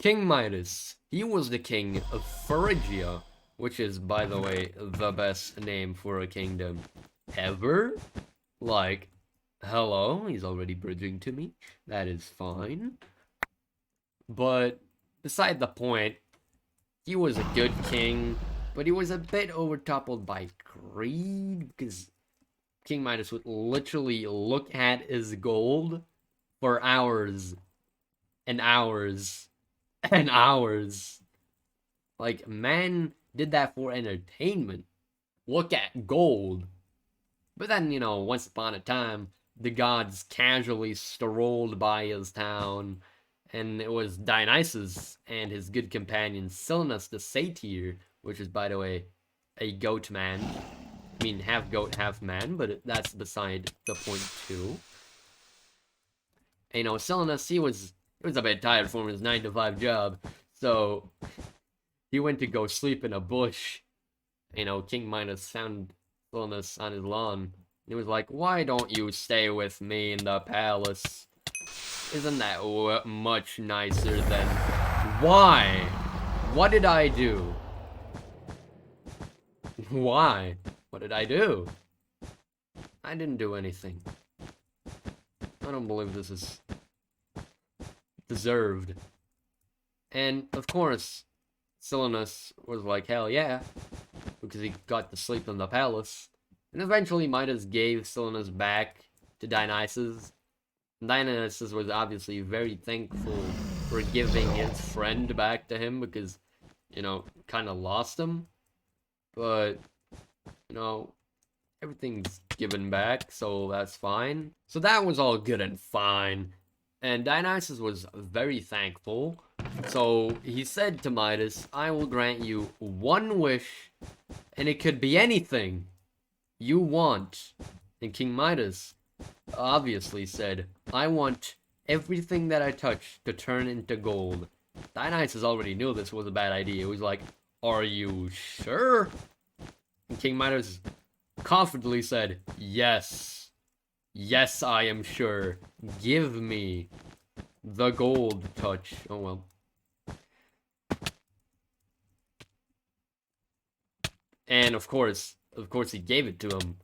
King Midas, he was the king of Phrygia, which is, by the way, the best name for a kingdom ever. Like, hello, he's already bridging to me. That is fine. But beside the point, he was a good king, but he was a bit overtoppled by greed, because King Midas would literally look at his gold for hours and hours and hours. Like, man did that for entertainment. Look at gold. But then, once upon a time, the gods casually strolled by his town, and it was Dionysus and his good companion Silenus the satyr, which is, by the way, a goat man. I mean, half goat, half man, but that's beside the point too. And, Silenus, he was a bit tired from his 9-to-5 job, so he went to go sleep in a bush. King Midas found Silenus on his lawn. He was like, "Why don't you stay with me in the palace? Isn't that much nicer than..." Why? What did I do? Why? What did I do? I didn't do anything. I don't believe this is deserved. And, of course, Silenus was like, hell yeah, because he got to sleep in the palace. And eventually Midas gave Silenus back to Dionysus. And Dionysus was obviously very thankful for giving his friend back to him because, kind of lost him. But, everything's given back, so that's fine. So that was all good and fine. And Dionysus was very thankful. So he said to Midas, "I will grant you one wish, and it could be anything you want." And King Midas obviously said, "I want everything that I touch to turn into gold." Dionysus already knew this was a bad idea. He was like, "Are you sure?" And King Midas confidently said, "Yes. Yes, I am sure. Give me the gold touch." Oh well. And of course he gave it to him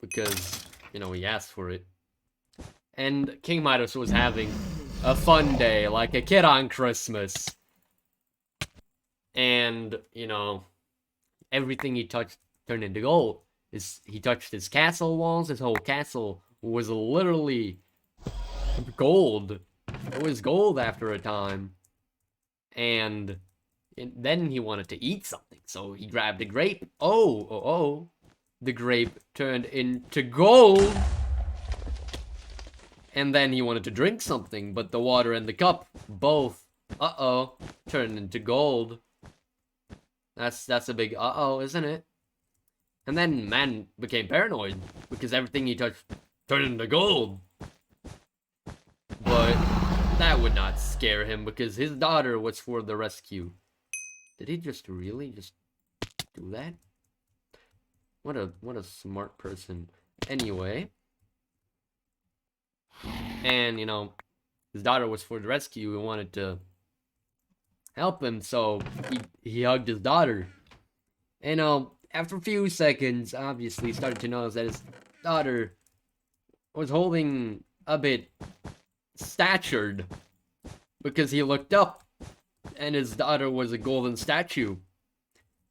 because, he asked for it. And King Midas was having a fun day, like a kid on Christmas. And, everything he touched turned into gold. He touched his castle walls, his whole castle was literally gold. It was gold after a time. And then he wanted to eat something, so he grabbed a grape. Oh. The grape turned into gold. And then he wanted to drink something, but the water and the cup both, turned into gold. That's a big isn't it? And then man became paranoid because everything he touched turned into gold. But that would not scare him because his daughter was for the rescue. Did he just really just do that? What a smart person. Anyway. And, his daughter was for the rescue and wanted to help him, so he hugged his daughter. And, after a few seconds, obviously, started to notice that his daughter was holding a bit statured because he looked up and his daughter was a golden statue.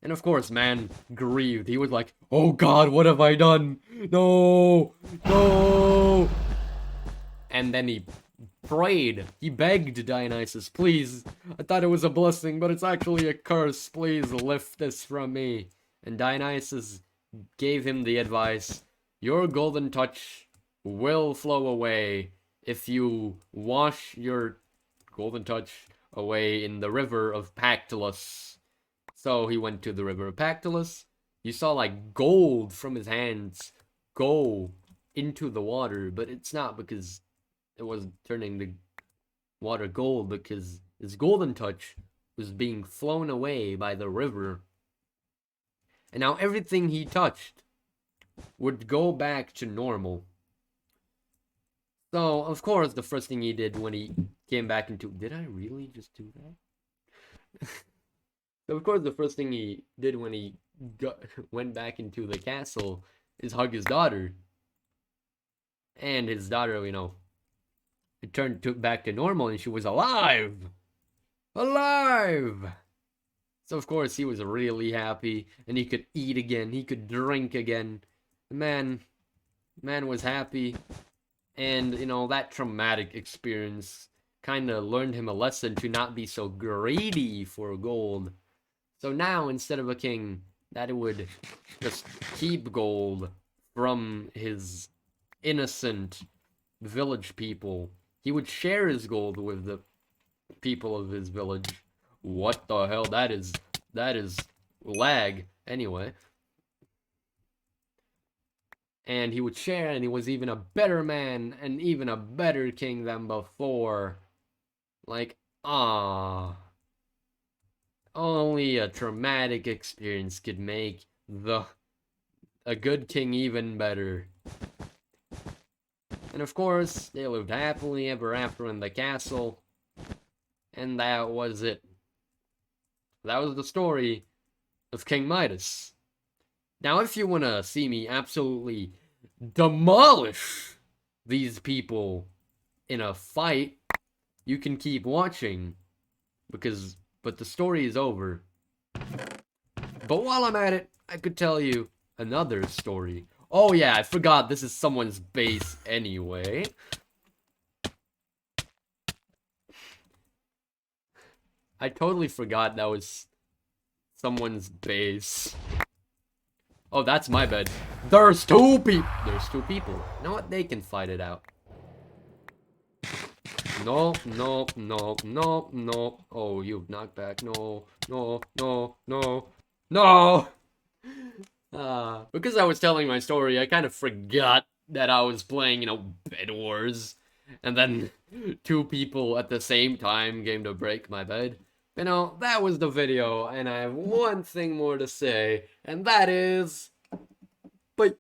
And of course, man grieved. He was like, "Oh God, what have I done? No! And then he prayed. He begged Dionysus, "Please, I thought it was a blessing, but it's actually a curse. Please lift this from me." And Dionysus gave him the advice, "Your golden touch will flow away if you wash your golden touch away in the river of Pactolus." So he went to the river of Pactolus. You saw like gold from his hands go into the water, but it's not because it was turning the water gold, because his golden touch was being flown away by the river. And now everything he touched would go back to normal. So, of course, the first thing he did when he came back into... Did I really just do that? So of course, the first thing he did when he went back into the castle is hug his daughter, and his daughter, it turned back to normal, and she was alive, alive. So of course he was really happy, and he could eat again, he could drink again. The man was happy, and that traumatic experience kind of learned him a lesson to not be so greedy for gold. So now, instead of a king that would just keep gold from his innocent village people, he would share his gold with the people of his village. What the hell? That is lag. Anyway. And he would share, and he was even a better man, and even a better king than before. Like, only a traumatic experience could make a good king even better. And of course, they lived happily ever after in the castle. And that was it. That was the story of King Midas. Now, if you want to see me absolutely demolish these people in a fight, you can keep watching, but the story is over. But while I'm at it, I could tell you another story. Oh yeah, I forgot this is someone's base anyway. I totally forgot that was someone's base. Oh, that's my bed. There's two people. You know what? They can fight it out. No, no, no, no, no. Oh, you knocked back. No, no, no, no, no. Because I was telling my story, I kind of forgot that I was playing, Bed Wars. And then two people at the same time came to break my bed. That was the video, and I have one thing more to say, and that is...